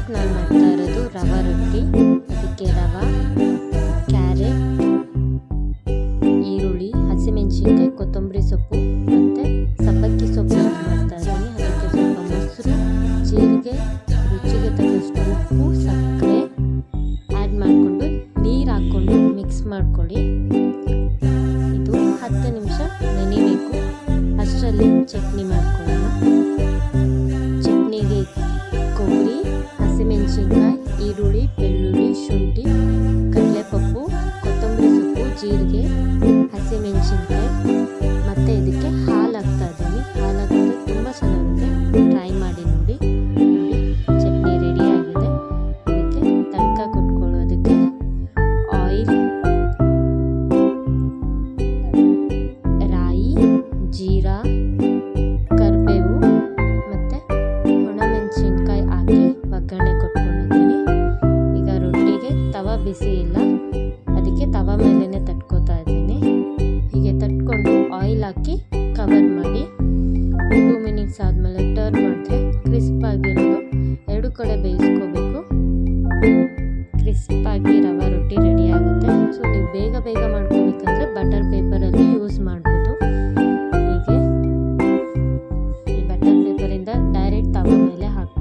ಇವತ್ತು ನಾನು ಮಾಡ್ತಾ ಇರೋದು ರವಾ ರೊಟ್ಟಿ. ಅದಕ್ಕೆ ರವಾ, ಕ್ಯಾರೆಟ್, ಈರುಳ್ಳಿ, ಹಸಿಮೆಣಸಿನ್ಕಾಯಿ, ಕೊತ್ತಂಬರಿ ಸೊಪ್ಪು ಮತ್ತು ಸಬ್ಬಕ್ಕಿ ಸೊಪ್ಪು ಯೂಸ್ ಮಾಡ್ತಾ ಇದ್ದೀನಿ. ಅದಕ್ಕೆ ಸ್ವಲ್ಪ ಮೊಸರು, ಜೀರಿಗೆ, ರುಚಿಗೆ ತಕ್ಕಷ್ಟು ಉಪ್ಪು, ಸಕ್ಕರೆ ಆ್ಯಡ್ ಮಾಡಿಕೊಂಡು ನೀರು ಹಾಕ್ಕೊಂಡು ಮಿಕ್ಸ್ ಮಾಡ್ಕೊಳ್ಳಿ. ಇದು 10 ನಿಮಿಷ ನೆನಿಬೇಕು. ಅಷ್ಟರಲ್ಲಿ ಚಟ್ನಿ ಮಾಡ್ಕೊಳ್ಳೋಣ. ಚಟ್ನಿಗೆ ಕೊಬ್ಬರಿ, ಹಸಿಮೆಣಸಿನ್ಕಾಯಿ, ಈರುಳ್ಳಿ, ಬೆಳ್ಳುಳ್ಳಿ, ಶುಂಠಿ, ಕಡಲೆಪಪ್ಪು, ಕೊತ್ತಂಬರಿ ಸೊಪ್ಪು, ಜೀರಿಗೆ, ಹಸಿಮೆಣಸಿನ್ಕಾಯಿ ಮತ್ತು ಇದಕ್ಕೆ ಹಾಲು ಹಾಕ್ತಾ ಇದ್ದೀನಿ. ಹಾಲು ಹಾಕಿದ್ರೆ ತುಂಬ ಚೆನ್ನಾಗಿರುತ್ತೆ. ಟ್ರೈ ಮಾಡಿ ನೋಡಿ. ಚಟ್ನಿ ರೆಡಿ ಆಗಿದೆ. ಇದಕ್ಕೆ ತಡ್ಕ ಕೊಟ್ಕೊಳ್ಳೋದಕ್ಕೆ ಆಯಿಲ್, ರಾಯಿ, ಜೀರಾ, ಕರಿಬೇವು ಮತ್ತು ಒಣಮೆಣಸಿನ್ಕಾಯಿ ಹಾಕಿ ಒಗ್ಗರಣೆ ಕೊಟ್ಕೊಂಡಿದ್ದೀನಿ. ಈಗ ರೊಟ್ಟಿಗೆ ತವ ಬಿಸಿ ಇಲ್ಲ, ಅದಕ್ಕೆ ತವ ಮೇಲೇ ತಟ್ಕೋತಾ ಇದ್ದೀನಿ. ಹೀಗೆ ತಟ್ಕೊಂಡು ಆಯಿಲ್ ಹಾಕಿ ಕವರ್ ಮಾಡಿ 2 ಮಿನಿಟ್ಸ್ ಆದಮೇಲೆ ಟರ್ನ್ ಮಾಡಿದ್ರೆ ಕ್ರಿಸ್ಪಾಗಿರೋದು 2 ಕಡೆ ಬೇಯಿಸ್ಕೋಬೇಕು. ಕ್ರಿಸ್ಪಾಗಿ ರವಾ ರೊಟ್ಟಿ ರೆಡಿ ಆಗುತ್ತೆ. ಸೊ ನೀವು ಬೇಗ ಬೇಗ ಮಾಡ್ಕೋಬೇಕಂದ್ರೆ ಬಟರ್ ಪೇಪರಲ್ಲಿ ಯೂಸ್ ಮಾಡ್ಬೋದು. ಹೀಗೆ ಈ ಬಟರ್ ಪೇಪರಿಂದ ಡೈರೆಕ್ಟ್ ತವ ಮೇಲೆ ಹಾಕಿ